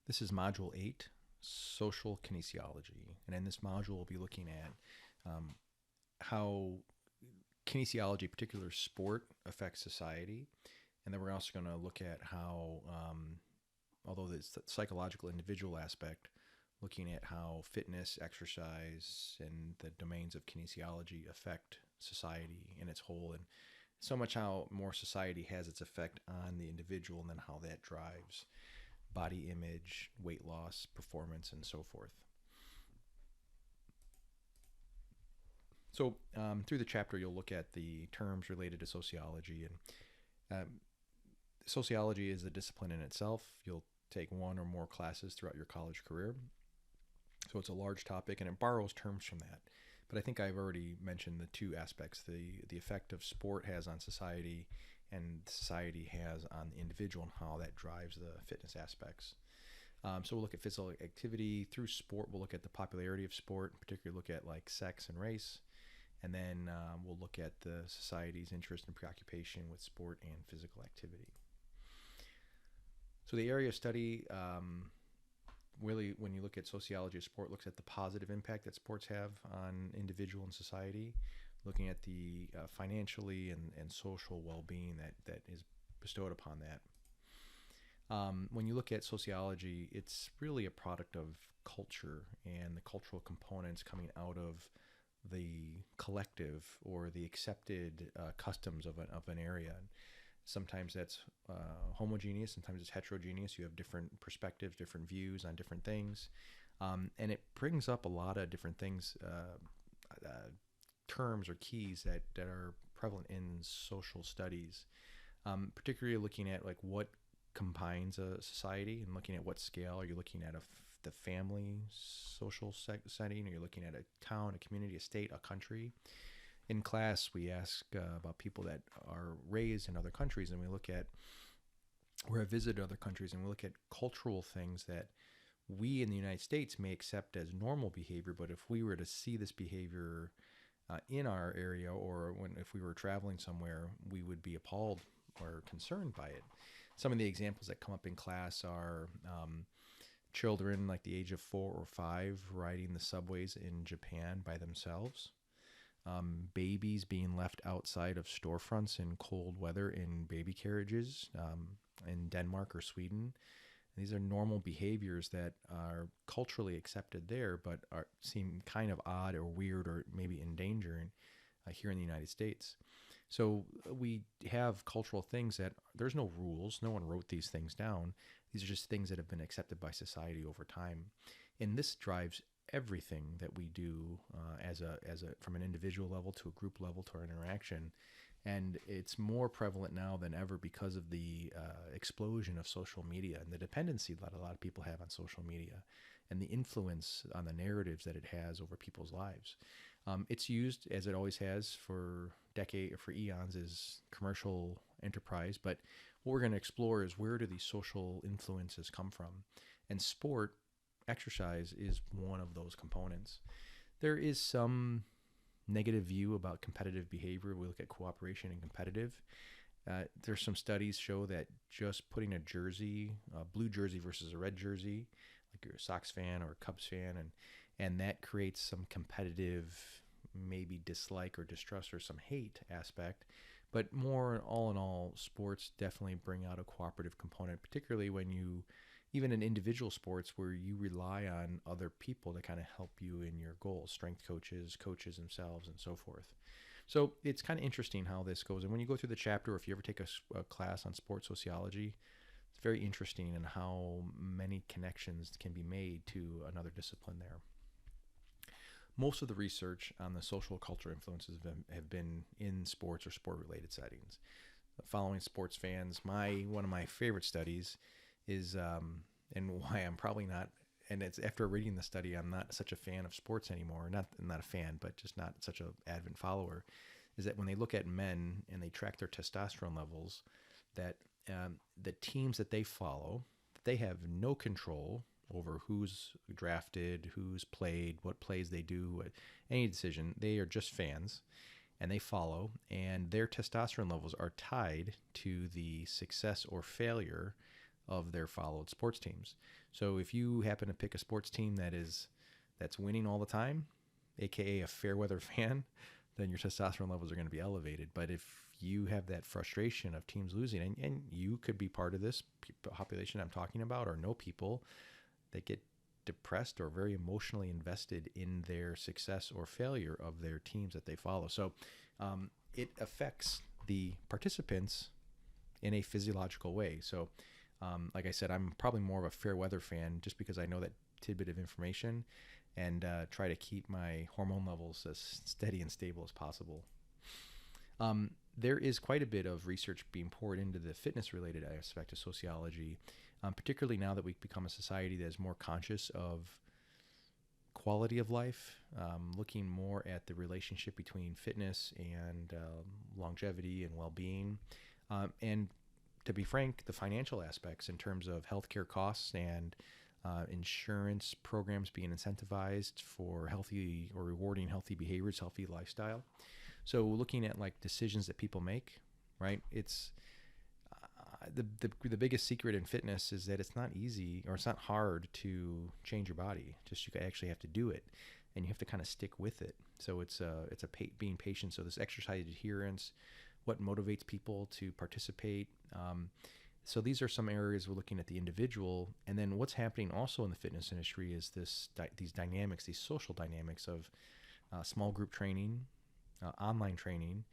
This is Module 8, Social Kinesiology. And in this module, we'll be looking at how kinesiology, particular sport, affects society. And then we're also going to look at how, although it's the psychological individual aspect, looking at how fitness, exercise, and the domains of kinesiology affect society in its whole. And so much how more society has its effect on the individual and then how that drives body image, weight loss, performance, and so forth. So through the chapter, you'll look at the terms related to sociology. And sociology is a discipline in itself. You'll take one or more classes throughout your college career. So it's a large topic, and it borrows terms from that. But I think I've already mentioned the two aspects, the effect of sport has on society and society has on the individual and how that drives the fitness aspects. So we'll look at physical activity through sport. We'll look at the popularity of sport, particularly look at like sex and race. And then we'll look at the society's interest and preoccupation with sport and physical activity. So the area of study, really, when you look at sociology of sport, looks at the positive impact that sports have on individual and society, looking at the financially and social well-being that is bestowed upon that. When you look at sociology, it's really a product of culture and the cultural components coming out of the collective or the accepted customs of an area. Sometimes that's homogeneous, sometimes it's heterogeneous. You have different perspectives, different views on different things. And it brings up a lot of different things, terms or keys that are prevalent in social studies, particularly looking at like what combines a society and looking at what scale. Are you looking at the family social setting? Are you looking at a town, a community, a state, a country? In class, we ask about people that are raised in other countries, and we look at, or have visited other countries, and we look at cultural things that we in the United States may accept as normal behavior, but if we were to see this behavior in our area, or if we were traveling somewhere, we would be appalled or concerned by it. Some of the examples that come up in class are children like the age of 4 or 5 riding the subways in Japan by themselves. Babies being left outside of storefronts in cold weather in baby carriages in Denmark or Sweden. These are normal behaviors that are culturally accepted there, but seem kind of odd or weird or maybe endangering here in the United States. So we have cultural things that there's no rules. No one wrote these things down. These are just things that have been accepted by society over time. And this drives everything that we do as a from an individual level to a group level to our interaction. And it's more prevalent now than ever because of the explosion of social media and the dependency that a lot of people have on social media and the influence on the narratives that it has over people's lives. It's used, as it always has for eons, as commercial enterprise. But what we're going to explore is, where do these social influences come from? And sport, exercise, is one of those components. There is some negative view about competitive behavior. We look at cooperation and competitive. There's some studies show that just putting a jersey, a blue jersey versus a red jersey, like you're a Sox fan or a Cubs fan, and that creates some competitive, maybe dislike or distrust or some hate aspect. But more all in all, sports definitely bring out a cooperative component, particularly when you, even in individual sports where you rely on other people to kind of help you in your goals, strength coaches, coaches themselves, and so forth. So it's kind of interesting how this goes. And when you go through the chapter, or if you ever take a class on sports sociology, it's very interesting in how many connections can be made to another discipline there. Most of the research on the social cultural influences have been in sports or sport-related settings. Following sports fans, one of my favorite studies is, and why I'm probably not, and it's after reading the study, I'm not such a fan of sports anymore. Not a fan, but just not such an avid follower. Is that when they look at men and they track their testosterone levels, that the teams that they follow, they have no control over who's drafted, who's played, what plays they do, any decision. They are just fans, and they follow, and their testosterone levels are tied to the success or failure of their followed sports teams. So if you happen to pick a sports team that's winning all the time, aka a fair weather fan, then your testosterone levels are going to be elevated. But if you have that frustration of teams losing, and you could be part of this population I'm talking about, or know people that get depressed or very emotionally invested in their success or failure of their teams that they follow. So it affects the participants in a physiological way. So like I said, I'm probably more of a fair weather fan just because I know that tidbit of information, and try to keep my hormone levels as steady and stable as possible. There is quite a bit of research being poured into the fitness-related aspect of sociology, particularly now that we've become a society that is more conscious of quality of life, looking more at the relationship between fitness and longevity and well-being, and to be frank, the financial aspects in terms of healthcare costs and insurance programs being incentivized for healthy or rewarding healthy behaviors, healthy lifestyle. So looking at like decisions that people make, right? It's the biggest secret in fitness is that it's not easy, or it's not hard to change your body. Just you actually have to do it, and you have to kind of stick with it. So it's being patient. So this exercise adherence, what motivates people to participate. So these are some areas we're looking at the individual, and then what's happening also in the fitness industry is these dynamics, these social dynamics of small group training, online training,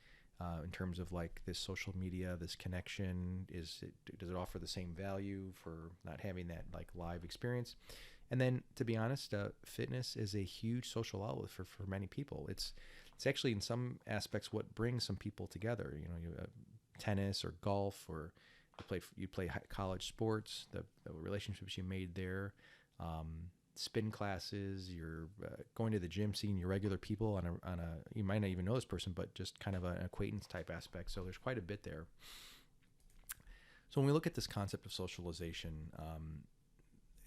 in terms of like this social media, this connection. Does it offer the same value for not having that like live experience? And then, to be honest, fitness is a huge social outlet for many people. It's actually in some aspects what brings some people together. You know, tennis or golf, or you play college sports, the relationships you made there, spin classes, you're going to the gym, seeing your regular people on a you might not even know this person, but just kind of an acquaintance type aspect. So there's quite a bit there. So when we look at this concept of socialization,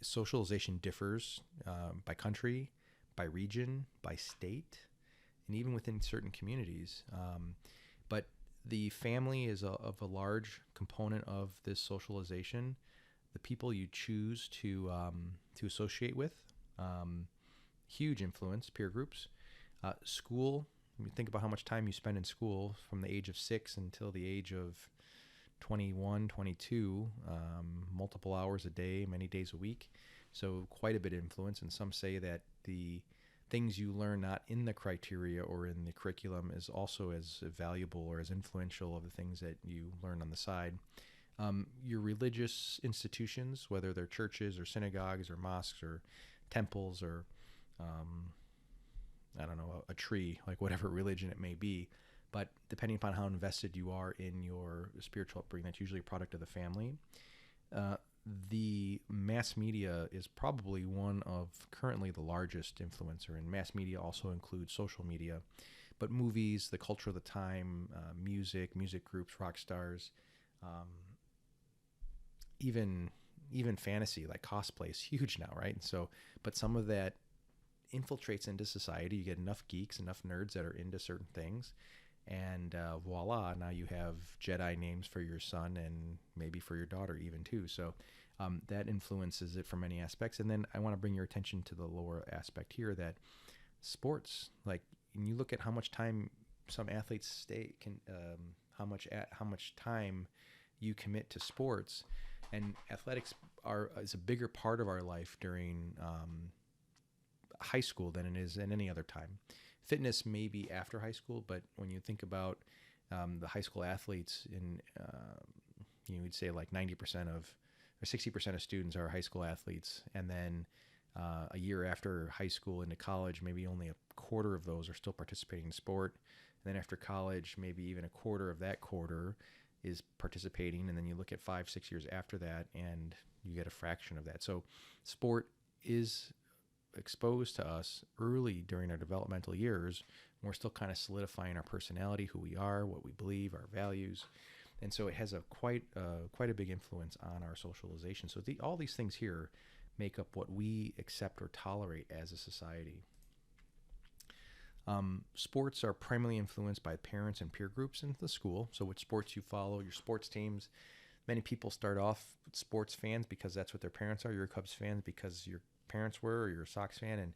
socialization differs by country, by region, by state, and even within certain communities. But the family is of a large component of this socialization. The people you choose to associate with, huge influence. Peer groups, school. You think about how much time you spend in school from the age of 6 until the age of 21, 22, multiple hours a day, many days a week. So quite a bit of influence. And some say that the things you learn not in the criteria or in the curriculum is also as valuable or as influential of the things that you learn on the side. Your religious institutions, whether they're churches or synagogues or mosques or temples or, I don't know, a tree, like whatever religion it may be. But depending upon how invested you are in your spiritual upbringing, that's usually a product of the family. The mass media is probably one of currently the largest influencer, and mass media also includes social media, but movies, the culture of the time, music groups, rock stars, even fantasy like cosplay is huge now, right? And so, but some of that infiltrates into society. You get enough geeks, enough nerds that are into certain things, and voila, now you have Jedi names for your son and maybe for your daughter even too. So that influences it from many aspects. And then I want to bring your attention to the lower aspect here, that sports, like when you look at how much time some athletes how much time you commit to sports, and athletics is a bigger part of our life during high school than it is in any other time. Fitness may be after high school, but when you think about the high school athletes, you would say like 90% of, or 60% of students are high school athletes, and then a year after high school into college, maybe only a quarter of those are still participating in sport. And then after college, maybe even a quarter of that quarter is participating, and then you look at 5-6 years after that, and you get a fraction of that. So sport is exposed to us early during our developmental years. We're still kind of solidifying our personality, who we are, what we believe, our values, and so it has quite a big influence on our socialization. So all these things here make up what we accept or tolerate as a society. Sports are primarily influenced by parents and peer groups in the school. So which sports you follow, your sports teams, Many people start off sports fans because that's what their parents are. You're a Cubs fan because your parents were, or you're a Sox fan, and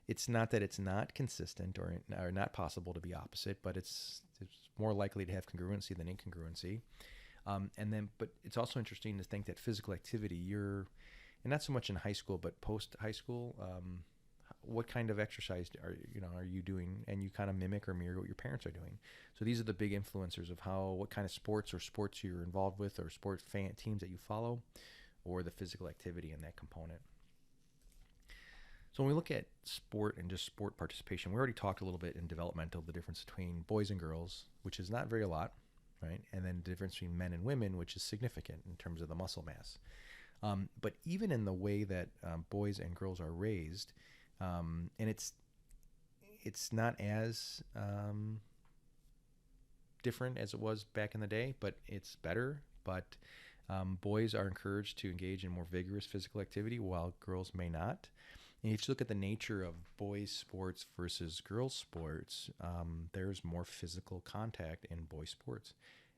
it's not that it's not consistent or not possible to be opposite, but it's more likely to have congruency than incongruency. But it's also interesting to think that physical activity, and not so much in high school, but post high school, what kind of exercise are you doing, and you kind of mimic or mirror what your parents are doing. So these are the big influencers of what kind of sports you're involved with, or sports teams that you follow, or the physical activity in that component. So when we look at sport and just sport participation, we already talked a little bit in developmental, the difference between boys and girls, which is not very a lot, right? And then the difference between men and women, which is significant in terms of the muscle mass. But even in the way that boys and girls are raised, and it's not as different as it was back in the day, but it's better. But boys are encouraged to engage in more vigorous physical activity, while girls may not. And if you look at the nature of boys' sports versus girls' sports, there's more physical contact in boys' sports.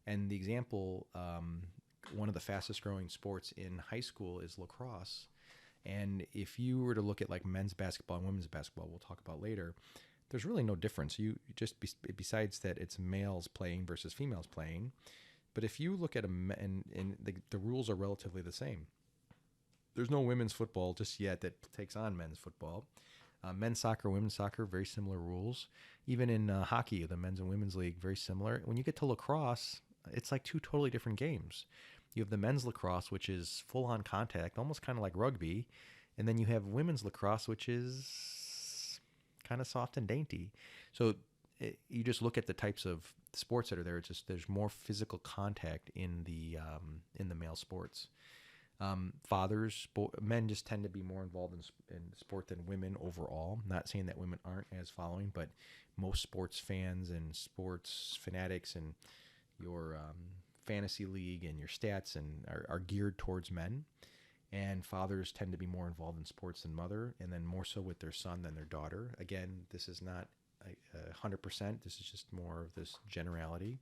And the example, one of the fastest growing sports in high school is lacrosse. And if you were to look at like men's basketball and women's basketball, we'll talk about later, there's really no difference. Besides that it's males playing versus females playing. But if you look at the rules are relatively the same. There's no women's football just yet that takes on men's football. Men's soccer, women's soccer, very similar rules. Even in hockey, the men's and women's league, very similar. When you get to lacrosse, it's like two totally different games. You have the men's lacrosse, which is full-on contact, almost kind of like rugby. And then you have women's lacrosse, which is kind of soft and dainty. So you just look at the types of sports that are there. There's more physical contact in the male sports. Men just tend to be more involved in sport than women overall. Not saying that women aren't as following, but most sports fans and sports fanatics and your fantasy league and your stats are geared towards men. And fathers tend to be more involved in sports than mother, and then more so with their son than their daughter. Again, this is not 100%. This is just more of this generality.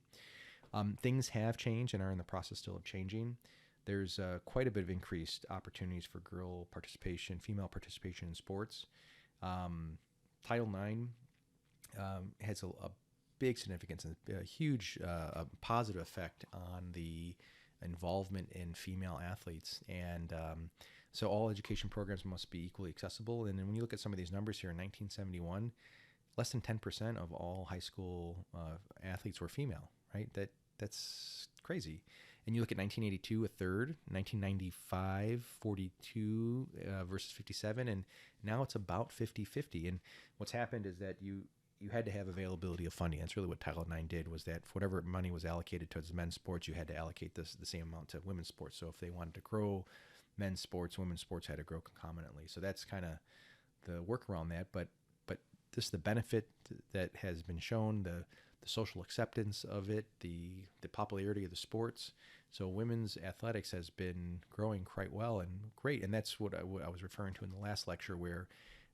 Things have changed and are in the process still of changing. There's quite a bit of increased opportunities for female participation in sports. Title IX has a big significance and a huge positive effect on the involvement in female athletes. And so all education programs must be equally accessible. And then when you look at some of these numbers here, in 1971, less than 10% of all high school athletes were female, right? That's crazy. And you look at 1982, a third, 1995, 42 versus 57, and now it's about 50-50. And what's happened is that you had to have availability of funding. That's really what Title IX did, was that for whatever money was allocated towards men's sports, you had to allocate the same amount to women's sports. So if they wanted to grow men's sports, women's sports had to grow concomitantly. So that's kind of the work around that. But this is the benefit that has been shown, the social acceptance of it, the popularity of the sports. So women's athletics has been growing quite well and great. And that's what I was referring to in the last lecture, where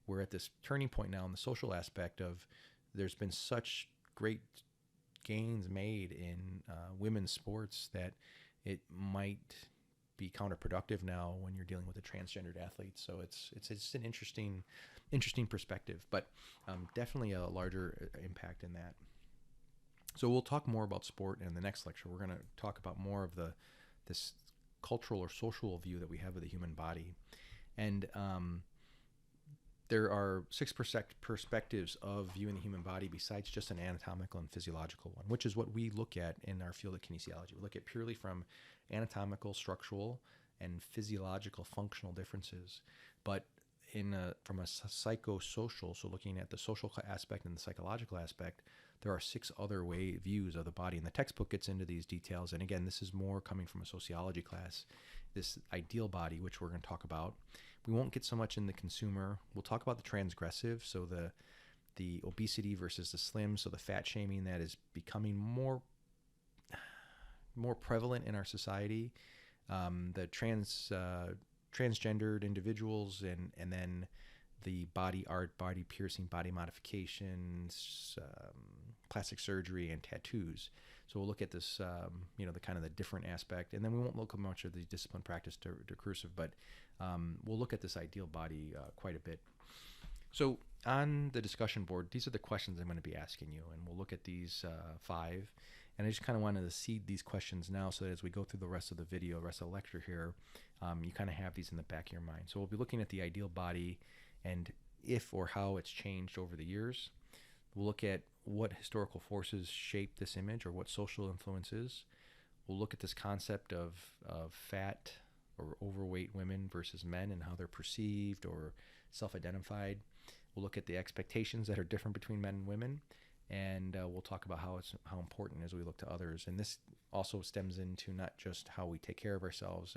we're at this turning point now in the social aspect of there's been such great gains made in women's sports that it might be counterproductive now when you're dealing with a transgendered athlete. So it's just an interesting perspective, but definitely a larger impact in that. So we'll talk more about sport in the next lecture. We're going to talk about more of this cultural or social view that we have of the human body. And there are 6 perspectives of viewing the human body besides just an anatomical and physiological one, which is what we look at in our field of kinesiology. We look at purely from anatomical, structural, and physiological functional differences. But from a psychosocial, so looking at the social aspect and the psychological aspect, there are 6 other views of the body. And the textbook gets into these details. And again, this is more coming from a sociology class, this ideal body, which we're going to talk about. We won't get so much in the consumer. We'll talk about the transgressive, so the obesity versus the slim, so the fat shaming that is becoming more prevalent in our society. The transgendered individuals, and then the body art, body piercing, body modifications, plastic surgery, and tattoos. So we'll look at this, the kind of the different aspect, and then we won't look at much of the discipline practice discursive, but we'll look at this ideal body quite a bit. So on the discussion board, these are the questions I'm going to be asking you, and we'll look at these 5. And I just kind of wanted to seed these questions now so that as we go through the rest of the video, the rest of the lecture here, you kind of have these in the back of your mind. So we'll be looking at the ideal body and if or how it's changed over the years. We'll look at what historical forces shape this image or what social influences. We'll look at this concept of fat or overweight women versus men and how they're perceived or self-identified. We'll look at the expectations that are different between men and women. And we'll talk about how important as we look to others. And this also stems into not just how we take care of ourselves,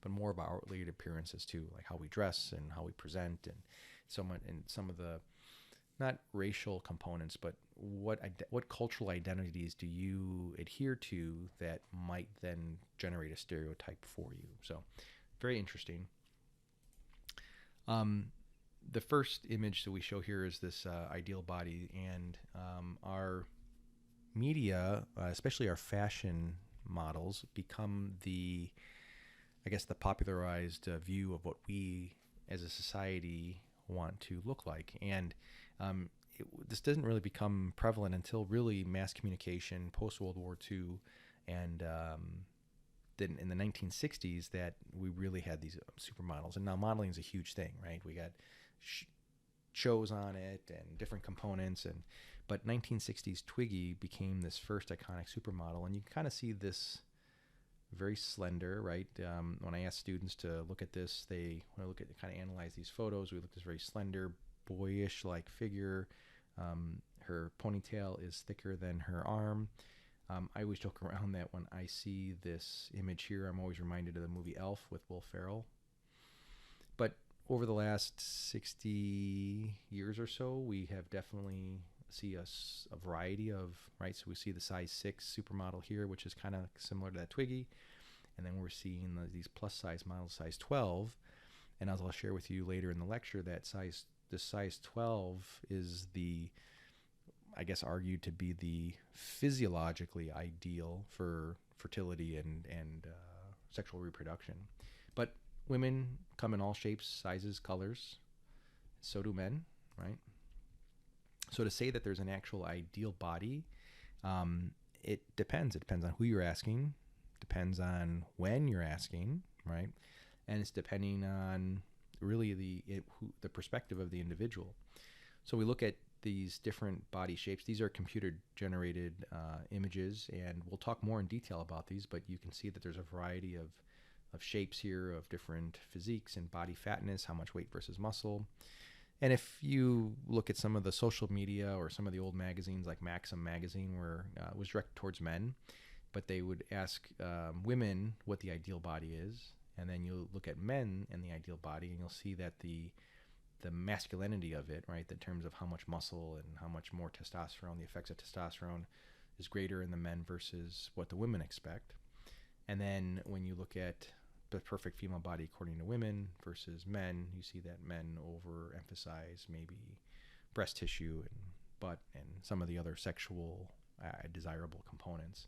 but more about outward appearances too, like how we dress and how we present, and some of the not racial components, but what cultural identities do you adhere to that might then generate a stereotype for you. So very interesting. The first image that we show here is this ideal body, and our media, especially our fashion models, become the popularized view of what we as a society want to look like. And this doesn't really become prevalent until really mass communication post-World War II, and then in the 1960s that we really had these supermodels. And now modeling is a huge thing, right? We got shows on it and different components, but 1960s Twiggy became this first iconic supermodel, and you can kind of see this very slender, right? When I ask students to look at this, they want to look at kind of analyze these photos. We look at this very slender, boyish like figure. Her ponytail is thicker than her arm. I always joke around that when I see this image here, I'm always reminded of the movie Elf with Will Ferrell. But over the last 60 years or so, we have definitely see a variety of, right? So we see the size 6 supermodel here, which is kind of similar to that Twiggy. And then we're seeing these plus size models, size 12. And as I'll share with you later in the lecture, this size 12 is argued to be the physiologically ideal for fertility and sexual reproduction. But women come in all shapes, sizes, colors. So do men, right? So to say that there's an actual ideal body, it depends. It depends on who you're asking, depends on when you're asking, right? And it's depending on really the perspective of the individual. So we look at these different body shapes. These are computer-generated images, and we'll talk more in detail about these, but you can see that there's a variety of shapes here of different physiques and body fatness, how much weight versus muscle. And if you look at some of the social media or some of the old magazines like Maxim magazine, where it was directed towards men, but they would ask women what the ideal body is, and then you'll look at men and the ideal body, and you'll see that the masculinity of it, right, in terms of how much muscle and how much more testosterone, the effects of testosterone is greater in the men versus what the women expect. And then when you look at the perfect female body according to women versus men, you see that men overemphasize maybe breast tissue and butt and some of the other sexual desirable components.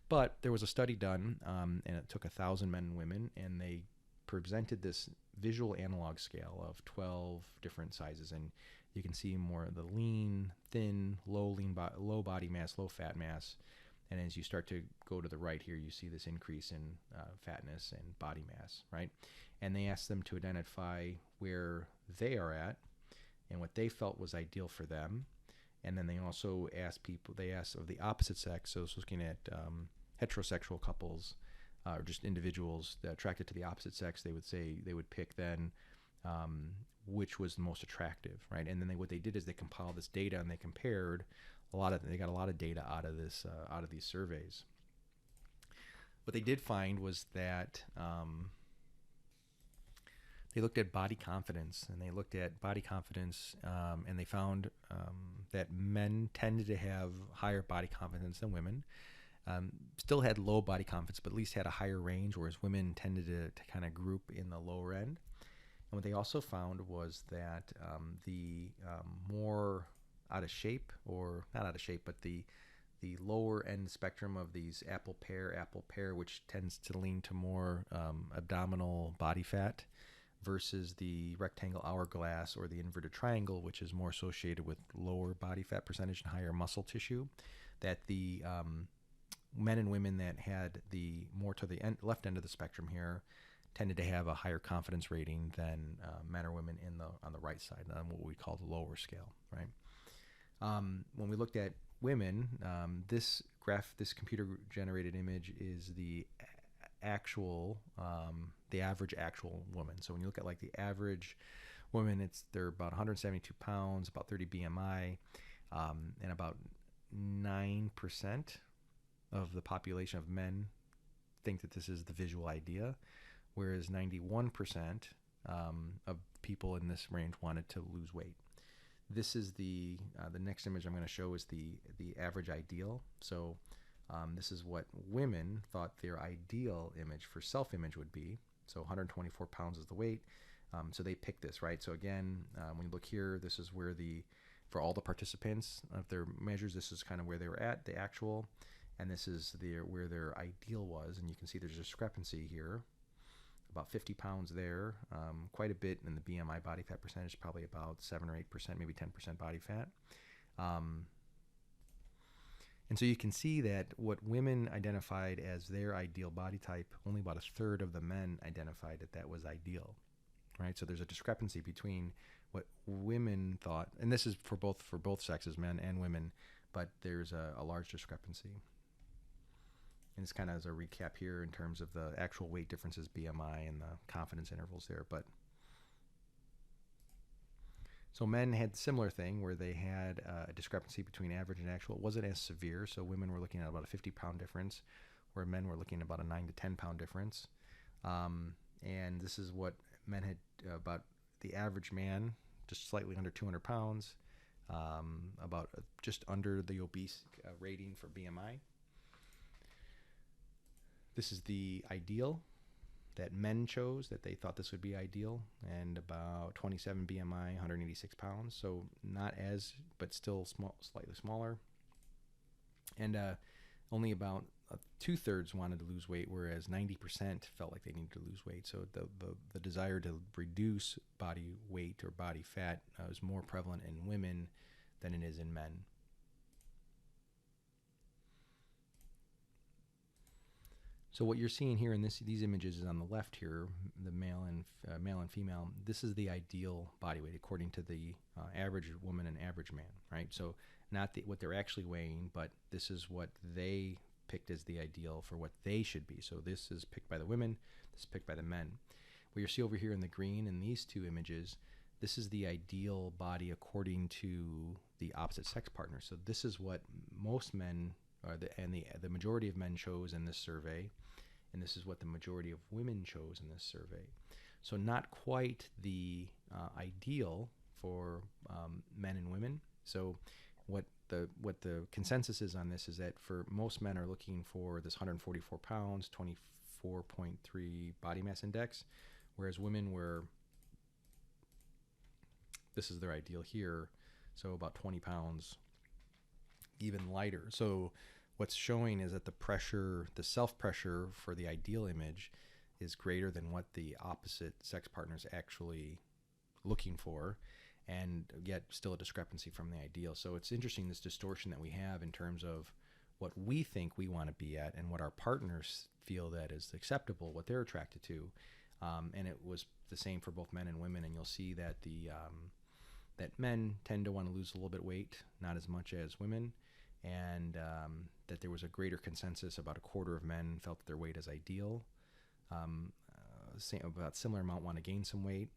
But there was a study done, and it took 1,000 men and women, and they presented this visual analog scale of 12 different sizes, and you can see more of the lean, thin, low body mass, low fat mass. And as you start to go to the right here, you see this increase in fatness and body mass, right? And they asked them to identify where they are at and what they felt was ideal for them. And then they also asked of the opposite sex, so looking at heterosexual couples or just individuals that attracted to the opposite sex, they would pick then which was the most attractive, right? And then what they did is they compiled this data and they compared they got a lot of data out of these surveys. What they did find was that they looked at body confidence, and they found that men tended to have higher body confidence than women. Still had low body confidence, but at least had a higher range, whereas women tended to kind of group in the lower end. And what they also found was that the more out of shape, or not out of shape, but the the lower end spectrum of these apple pear, which tends to lean to more abdominal body fat, versus the rectangle hourglass or the inverted triangle, which is more associated with lower body fat percentage and higher muscle tissue, that the men and women that had the more to the left end of the spectrum here tended to have a higher confidence rating than men or women on the right side, on what we call the lower scale, right? When we looked at women, this computer-generated image is the average actual woman. So when you look at like the average woman, they're about 172 pounds, about 30 BMI, and about 9% of the population of men think that this is the visual idea, whereas 91% of people in this range wanted to lose weight. This is the next image I'm going to show is the average ideal. So this is what women thought their ideal image for self-image would be. So 124 pounds is the weight. So they picked this, right? So again, when you look here, this is where for all the participants of their measures, this is kind of where they were at, the actual, and this is where their ideal was. And you can see there's a discrepancy here, about 50 pounds there, quite a bit in the BMI body fat percentage, probably about 7 or 8%, maybe 10% body fat. And so you can see that what women identified as their ideal body type, only about a third of the men identified that was ideal, right? So there's a discrepancy between what women thought, and this is for both sexes, men and women, but there's a large discrepancy. And it's kind of as a recap here in terms of the actual weight differences, BMI, and the confidence intervals there. But so men had a similar thing where they had a discrepancy between average and actual. It wasn't as severe. So women were looking at about a 50-pound difference, where men were looking at about a 9 to 10-pound difference. And this is what men had about the average man, just slightly under 200 pounds, about just under the obese rating for BMI. This is the ideal that men chose, that they thought this would be ideal, and about 27 BMI, 186 pounds. So not as, but still small, slightly smaller. And only about 2/3 wanted to lose weight, whereas 90% felt like they needed to lose weight. So the desire to reduce body weight or body fat is more prevalent in women than it is in men. So what you're seeing here in these images is on the left here, the male and female. This is the ideal body weight according to the average woman and average man, right? So not what they're actually weighing, but this is what they picked as the ideal for what they should be. So this is picked by the women, this is picked by the men. What you see over here in the green in these two images, this is the ideal body according to the opposite sex partner. So this is what most men the majority of men chose in this survey, and this is what the majority of women chose in this survey. So not quite the ideal for men and women. So what the consensus is on this is that for most men are looking for this 144 pounds, 24.3 body mass index, whereas women this is their ideal here, so about 20 pounds, even lighter. So what's showing is that the self-pressure for the ideal image is greater than what the opposite sex partner is actually looking for, and yet still a discrepancy from the ideal. So it's interesting, this distortion that we have in terms of what we think we want to be at and what our partners feel that is acceptable, what they're attracted to. And it was the same for both men and women, and you'll see that that men tend to want to lose a little bit weight, not as much as women, and that there was a greater consensus. About a quarter of men felt that their weight is ideal. About similar amount want to gain some weight,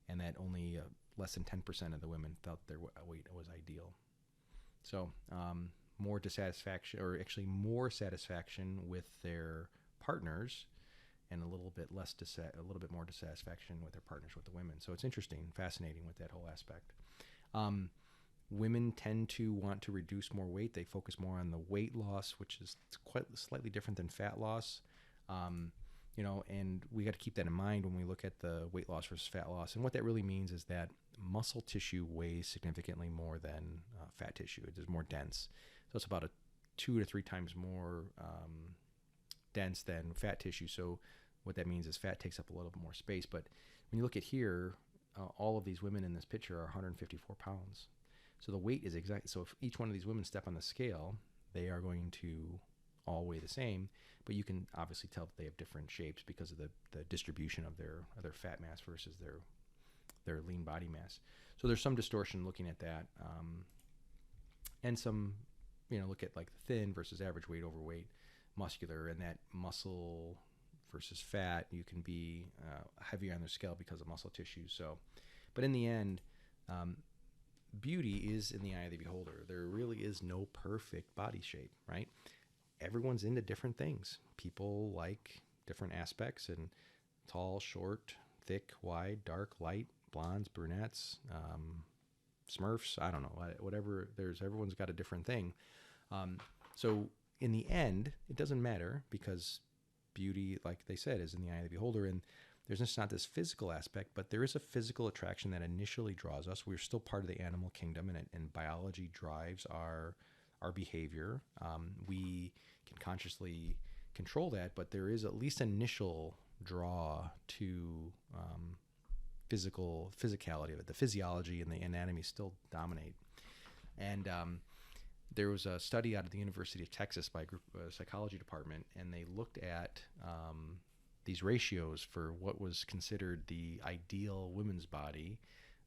and that only less than 10% of the women felt their weight was ideal. So more dissatisfaction, or actually more satisfaction with their partners, and a little bit more dissatisfaction with their partners with the women. So it's interesting, fascinating with that whole aspect. Women tend to want to reduce more weight. They focus more on the weight loss, which is quite slightly different than fat loss. And we got to keep that in mind when we look at the weight loss versus fat loss. And what that really means is that muscle tissue weighs significantly more than fat tissue. It is more dense. So it's about a 2 to 3 times more dense than fat tissue. So what that means is fat takes up a little bit more space. But when you look at here, all of these women in this picture are 154 pounds. So the weight is exact. So if each one of these women step on the scale, they are going to all weigh the same. But you can obviously tell that they have different shapes because of the distribution of their fat mass versus their lean body mass. So there's some distortion looking at that, and some, look at like the thin versus average weight, overweight, muscular, and that muscle versus fat. You can be heavier on the scale because of muscle tissue. So, but in the end, beauty is in the eye of the beholder. There really is no perfect body shape, right? Everyone's into different things. People like different aspects, and tall, short, thick, wide, dark, light, blondes, brunettes, Smurfs, I don't know, whatever. Everyone's got a different thing. So in the end, it doesn't matter, because beauty, like they said, is in the eye of the beholder. And there's just not this physical aspect, but there is a physical attraction that initially draws us. We're still part of the animal kingdom, and biology drives our behavior. We can consciously control that, but there is at least an initial draw to physicality of it. The physiology and the anatomy still dominate. And there was a study out of the University of Texas by a group, psychology department, and they looked at these ratios for what was considered the ideal woman's body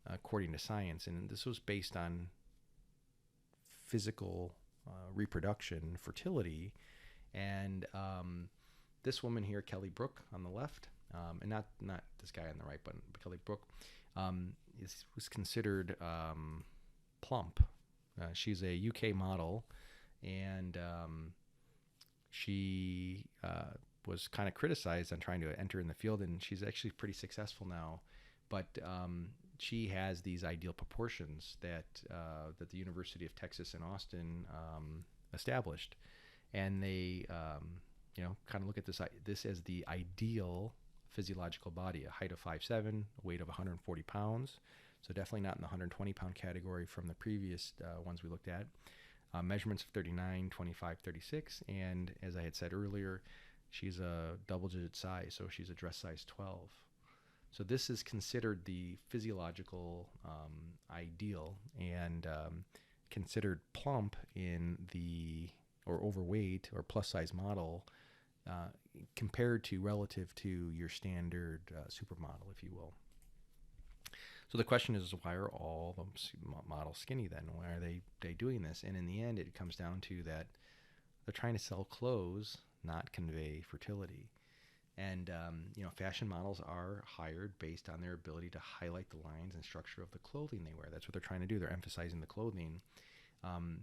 according to science. And this was based on physical reproduction, fertility. And this woman here, Kelly Brook, on the left, and not this guy on the right, but Kelly Brook, was considered plump. She's a UK model, and she was kind of criticized on trying to enter in the field, and she's actually pretty successful now. But she has these ideal proportions that the University of Texas in Austin established, and they kind of look at this as the ideal physiological body: a height of 5'7", a weight of 140 pounds. So definitely not in the 120-pound category from the previous ones we looked at. Measurements of 39, 25, 36. And as I had said earlier, she's a double-digit size, so she's a dress size 12. So this is considered the physiological ideal, and considered plump or overweight or plus-size model compared to relative to your standard supermodel, if you will. So the question is, why are all the models skinny then? Why are they doing this? And in the end, it comes down to that they're trying to sell clothes, not convey fertility. And, fashion models are hired based on their ability to highlight the lines and structure of the clothing they wear. That's what they're trying to do. They're emphasizing the clothing.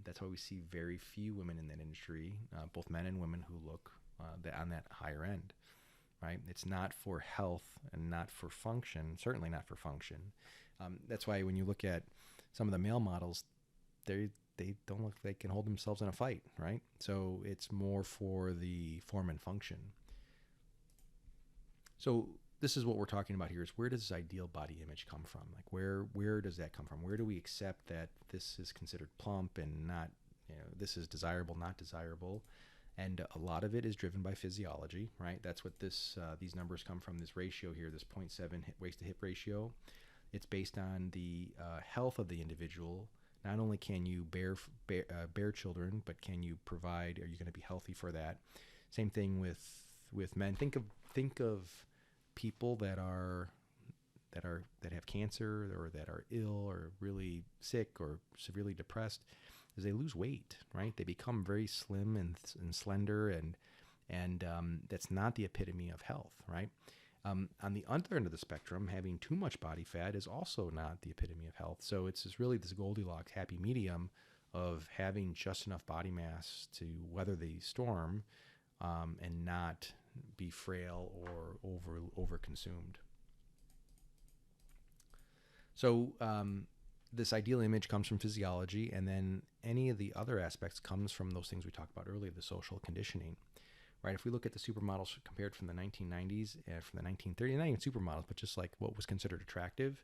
That's why we see very few women in that industry, both men and women, who look on that higher end, right? It's not for health and not for function, certainly not for function. That's why when you look at some of the male models, they don't look like they can hold themselves in a fight, right? So it's more for the form and function. So this is what we're talking about here, is where does this ideal body image come from? Like where does that come from? Where do we accept that this is considered plump and not, this is desirable, not desirable? And a lot of it is driven by physiology, right? That's what these numbers come from, this ratio here, this 0.7 waist to hip ratio. It's based on the health of the individual. Not only can you bear children, but can you provide, are you going to be healthy for that? Same thing with men. Think of people that have cancer, or that are ill or really sick or severely depressed, is they lose weight, right? They become very slim and slender, and that's not the epitome of health, right? On the other end of the spectrum, having too much body fat is also not the epitome of health. So it's really this Goldilocks happy medium of having just enough body mass to weather the storm, and not be frail or over consumed. So this ideal image comes from physiology, and then any of the other aspects comes from those things we talked about earlier, the social conditioning, right? If we look at the supermodels compared from the 1990s and from the 1930s, not even supermodels, but just like what was considered attractive,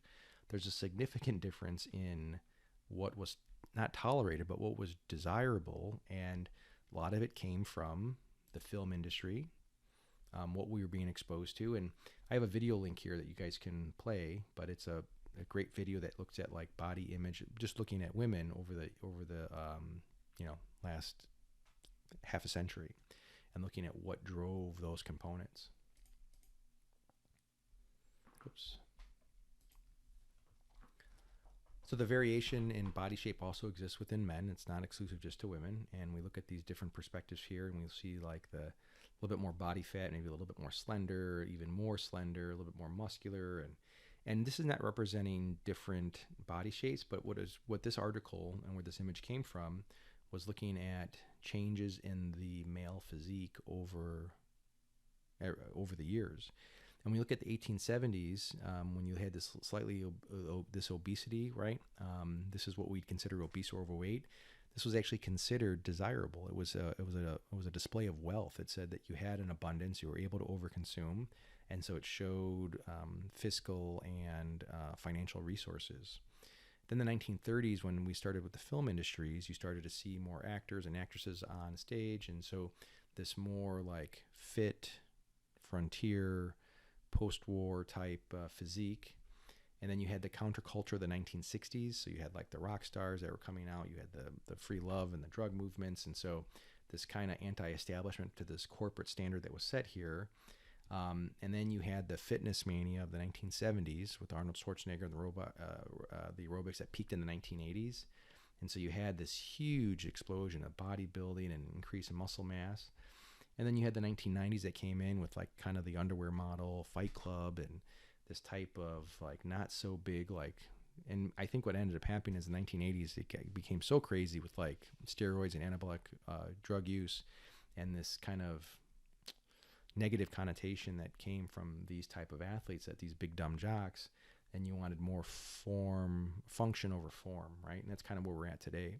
there's a significant difference in what was not tolerated, but what was desirable. And a lot of it came from the film industry, what we were being exposed to. And I have a video link here that you guys can play, but it's a great video that looks at like body image, just looking at women over the last half a century, and looking at what drove those components. Oops. So the variation in body shape also exists within men. It's not exclusive just to women. And we look at these different perspectives here, and we'll see like the little bit more body fat, maybe a little bit more slender, even more slender, a little bit more muscular, and this is not representing different body shapes, but what this article and where this image came from was looking at changes in the male physique over the years. And we look at the 1870s, when you had this slightly this obesity, right? This is what we'd consider obese or overweight. This was actually considered desirable. It was a display of wealth. It said that you had an abundance, you were able to overconsume, and so it showed fiscal and financial resources. Then the 1930s, when we started with the film industries, you started to see more actors and actresses on stage, and so this more like fit, frontier, post-war type physique. And then you had the counterculture of the 1960s. So you had like the rock stars that were coming out. You had the free love and the drug movements. And so this kind of anti-establishment to this corporate standard that was set here. And then you had the fitness mania of the 1970s with Arnold Schwarzenegger and the aerobics that peaked in the 1980s. And so you had this huge explosion of bodybuilding and increase in muscle mass. And then you had the 1990s that came in with like kind of the underwear model, Fight Club, and this type of like not so big like, and I think what ended up happening is the 1980s, it became so crazy with like steroids and anabolic drug use, and this kind of negative connotation that came from these type of athletes, that these big dumb jocks, and you wanted more function over form, right? And that's kind of where we're at today.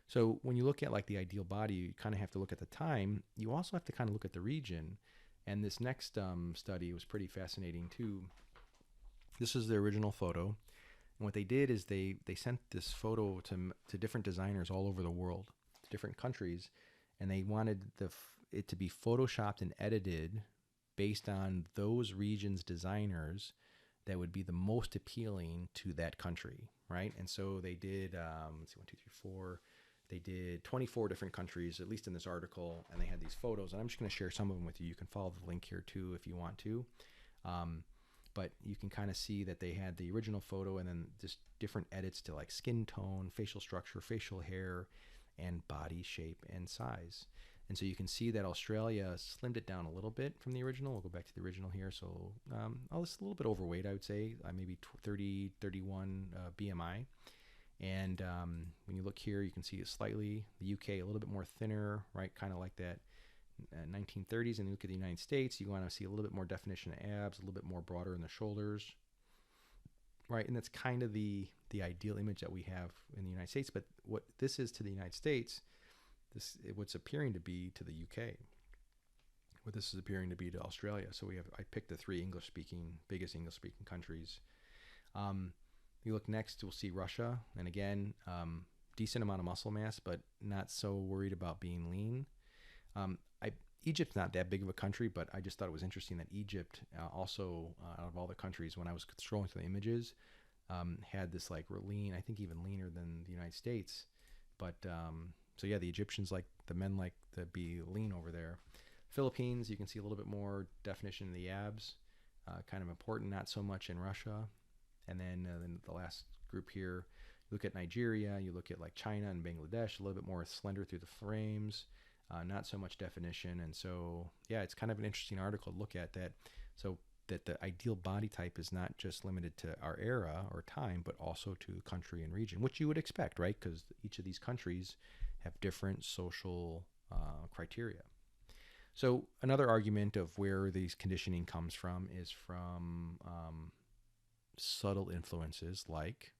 So when you look at like the ideal body, you kind of have to look at the time. You also have to kind of look at the region. And this next study was pretty fascinating too. This is the original photo. And what they did is they sent this photo to different designers all over the world, to different countries. And they wanted it to be photoshopped and edited based on those regions' designers that would be the most appealing to that country, right? And so they did, let's see, 1, 2, 3, 4. They did 24 different countries, at least in this article, and they had these photos. And I'm just going to share some of them with you. You can follow the link here too if you want to. But you can kind of see that they had the original photo and then just different edits to like skin tone, facial structure, facial hair, and body shape and size. And so you can see that Australia slimmed it down a little bit from the original. We'll go back to the original here. So it's a little bit overweight, I would say, maybe 30, 31 BMI. And when you look here, you can see it slightly, the UK a little bit more thinner, right? Kind of like that 1930s. And you look at the United States, you want to see a little bit more definition of abs, a little bit more broader in the shoulders, right? And that's kind of the ideal image that we have in the United States. But what this is to the United States, what's appearing to be to the UK, what this is appearing to be to Australia. So I picked the three biggest English-speaking countries. You look next, we'll see Russia, and again, decent amount of muscle mass, but not so worried about being lean. Egypt's not that big of a country, but I just thought it was interesting that Egypt also, out of all the countries, when I was scrolling through the images, had this like lean, I think even leaner than the United States. But so yeah, the Egyptians the men like to be lean over there. Philippines, you can see a little bit more definition in the abs, kind of important, not so much in Russia. And then the last group here, you look at Nigeria, you look at like China and Bangladesh, a little bit more slender through the frames, not so much definition. And so, yeah, it's kind of an interesting article to look at that. So that the ideal body type is not just limited to our era or time, but also to country and region, which you would expect, right? Because each of these countries have different social criteria. So another argument of where these conditioning comes from is from subtle influences like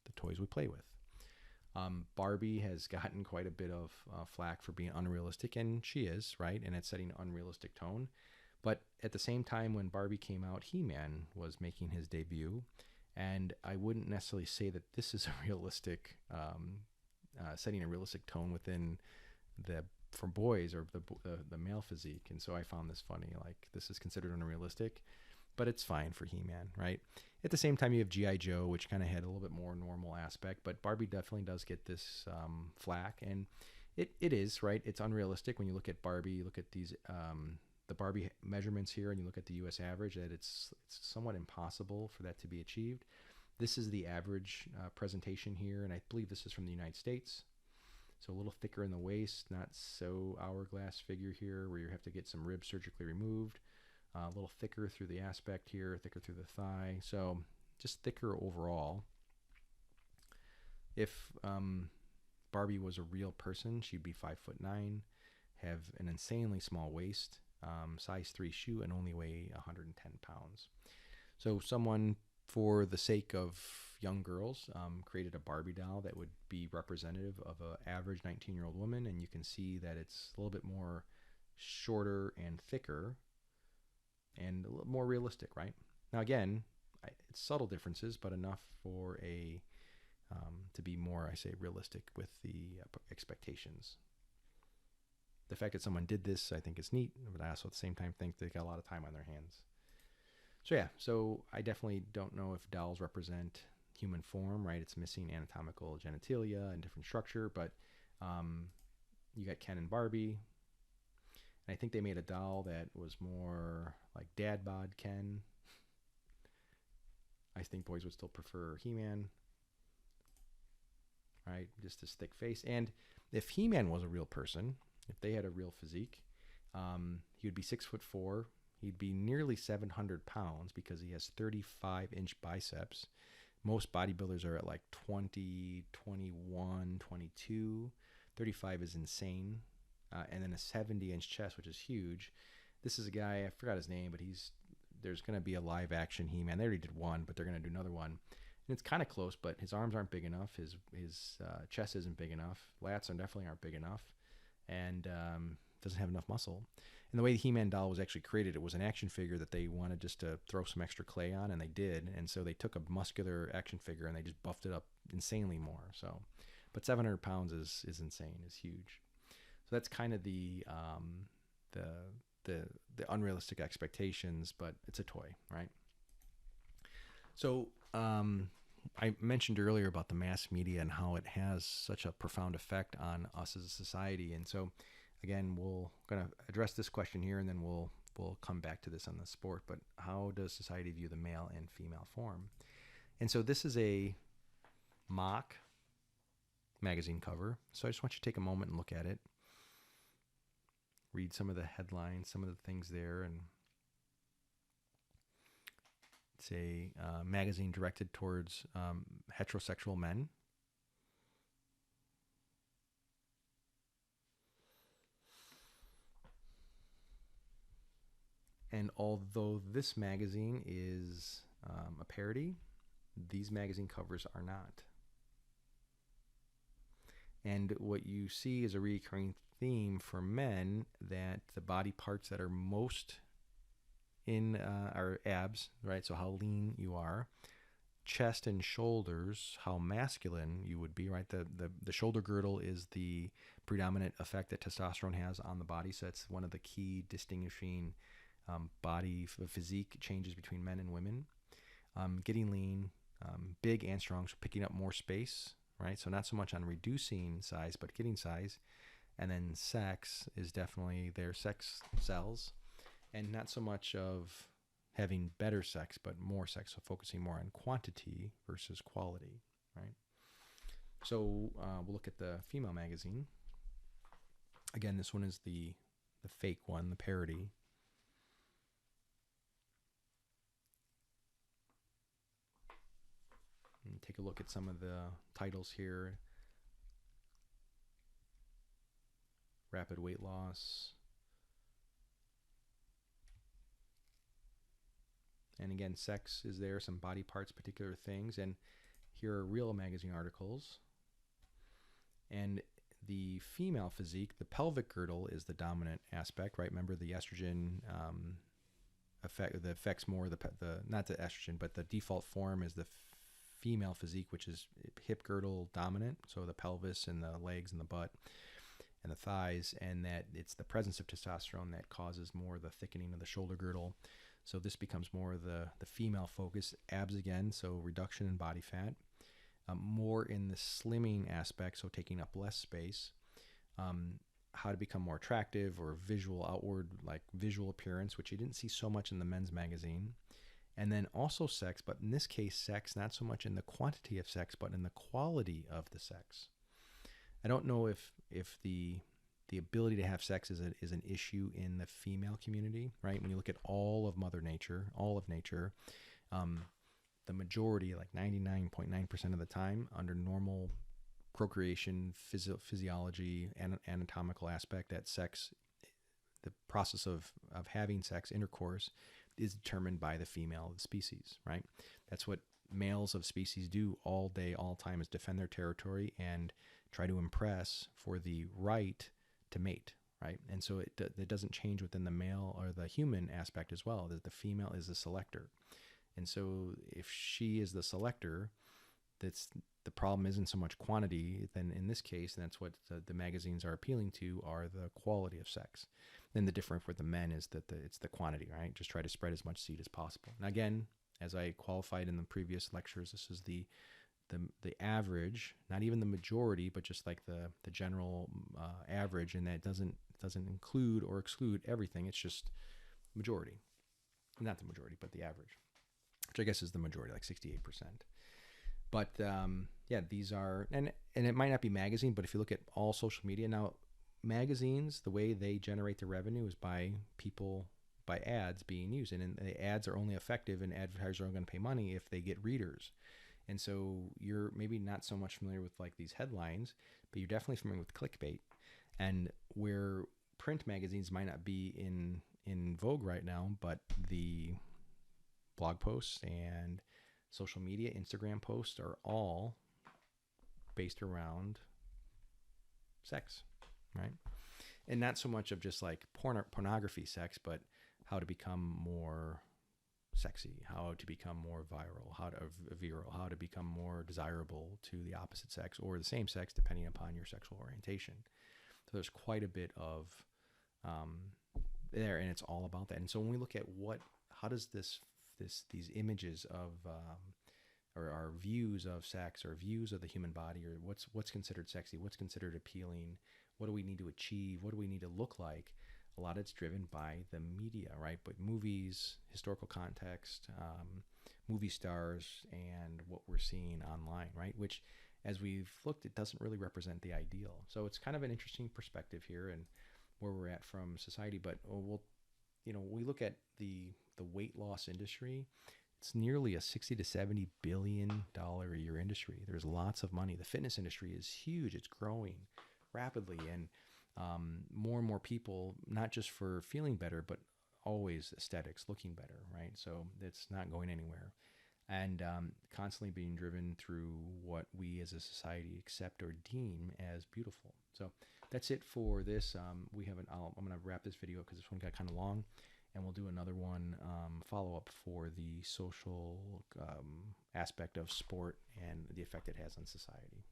the toys we play with. Barbie has gotten quite a bit of flack for being unrealistic, and she is, right? And it's setting an unrealistic tone. But at the same time, when Barbie came out, He-Man was making his debut, and I wouldn't necessarily say that this is a realistic, setting a realistic tone within the for boys or the male physique. And so I found this funny. Like, this is considered unrealistic, but it's fine for He-Man, right? At the same time, you have G.I. Joe, which kind of had a little bit more normal aspect, but Barbie definitely does get this flack, and it is, right? It's unrealistic when you look at Barbie, you look at these the Barbie measurements here, and you look at the U.S. average, that it's somewhat impossible for that to be achieved. This is the average presentation here, and I believe this is from the United States. So a little thicker in the waist, not so hourglass figure here where you have to get some ribs surgically removed. A little thicker through the aspect here, thicker through the thigh. So just thicker overall. If Barbie was a real person, she'd be 5'9", have an insanely small waist, size 3 shoe, and only weigh 110 pounds. So someone, for the sake of young girls, created a Barbie doll that would be representative of an average 19-year-old woman, and you can see that it's a little bit more shorter and thicker and a little more realistic, right? Now again, it's subtle differences, but enough for a to be more, I say, realistic with the expectations. The fact that someone did this, I think, is neat, but I also at the same time think they got a lot of time on their hands. So yeah, so I definitely don't know if dolls represent human form, right? It's missing anatomical genitalia and different structure, but you got Ken and Barbie. And I think they made a doll that was more like dad bod Ken. I think boys would still prefer He-Man, right? Just this thick face. And if He-Man was a real person, if they had a real physique, he would be 6'4". He'd be nearly 700 pounds because he has 35-inch biceps. Most bodybuilders are at like 20, 21, 22. 35 is insane. And then a 70-inch chest, which is huge. This is a guy, I forgot his name, but there's going to be a live action He-Man. They already did one, but they're going to do another one. And it's kind of close, but his arms aren't big enough. His chest isn't big enough. Lats definitely aren't big enough. And doesn't have enough muscle. And the way the He-Man doll was actually created, it was an action figure that they wanted just to throw some extra clay on, and they did. And so they took a muscular action figure and they just buffed it up insanely more. So, but 700 pounds is insane, is huge. So that's kind of the unrealistic expectations, but it's a toy, right? So I mentioned earlier about the mass media and how it has such a profound effect on us as a society. And so, again, we're going to address this question here, and then we'll come back to this on the sport. But how does society view the male and female form? And so this is a mock magazine cover. So I just want you to take a moment and look at it. Read some of the headlines, some of the things there, and it's a magazine directed towards heterosexual men. And although this magazine is a parody, these magazine covers are not. And what you see is a recurring theme for men, that the body parts that are most in are abs, right? So how lean you are. Chest and shoulders, how masculine you would be, right? The shoulder girdle is the predominant effect that testosterone has on the body. So that's one of the key distinguishing body physique changes between men and women. Getting lean, big and strong, so picking up more space, right? So not so much on reducing size, but getting size. And then sex is definitely their sex cells, and not so much of having better sex, but more sex, so focusing more on quantity versus quality, right? So we'll look at the female magazine. Again, this one is the fake one, the parody. And take a look at some of the titles here. Rapid weight loss. And again, sex is there, some body parts, particular things. And here are real magazine articles. And the female physique, the pelvic girdle is the dominant aspect, right? Remember the estrogen effect, that affects more the not the estrogen, but the default form is the female physique, which is hip girdle dominant, so the pelvis and the legs and the butt. and the thighs, and that it's the presence of testosterone that causes more of the thickening of the shoulder girdle. So this becomes more the female focus. Abs again, so reduction in body fat. More in the slimming aspect, so taking up less space. How to become more attractive, or visual outward, like visual appearance, which you didn't see so much in the men's magazine. And then also sex, but in this case, sex not so much in the quantity of sex, but in the quality of the sex. I don't know if the ability to have sex is an issue in the female community, right? When you look at all of Mother Nature, all of nature, the majority, like 99.9% of the time, under normal procreation, physiology, and anatomical aspect, that sex, the process of having sex, intercourse, is determined by the female of the species, right? That's what males of species do all day, all time, is defend their territory and try to impress for the right to mate, right? And so it doesn't change within the male or the human aspect as well, that the female is the selector. And so if she is the selector, that's the problem isn't so much quantity, then in this case, and that's what the magazines are appealing to, are the quality of sex. Then the difference with the men is that it's the quantity, right? Just try to spread as much seed as possible. And again, as I qualified in the previous lectures, this is the average, not even the majority, but just like the general average, and that doesn't include or exclude everything. It's just majority, not the majority, but the average, which I guess is the majority, like 68%. But yeah, these are, and it might not be magazine, but if you look at all social media now, magazines, the way they generate the revenue is by ads being used, and the ads are only effective, and advertisers are going to pay money if they get readers. And so you're maybe not so much familiar with like these headlines, but you're definitely familiar with clickbait. And where print magazines might not be in vogue right now, but the blog posts and social media, Instagram posts, are all based around sex, right? And not so much of just like pornography sex, but how to become more sexy, how to become more viral, how to become more desirable to the opposite sex or the same sex, depending upon your sexual orientation. So there's quite a bit of there, and it's all about that. And so when we look at how does these images of or our views of sex, or views of the human body, or what's considered sexy, what's considered appealing, what do we need to achieve, what do we need to look like, a lot of it's driven by the media, right? But movies, historical context, movie stars, and what we're seeing online, right? Which, as we've looked, it doesn't really represent the ideal. So it's kind of an interesting perspective here and where we're at from society. But we look at the weight loss industry. It's nearly a $60 to $70 billion a year industry. There's lots of money. The fitness industry is huge. It's growing rapidly, and more and more people, not just for feeling better, but always aesthetics, looking better, right? So it's not going anywhere, and constantly being driven through what we as a society accept or deem as beautiful. So that's it for this. I'm going to wrap this video because this one got kind of long, and we'll do another one follow-up for the social aspect of sport and the effect it has on society.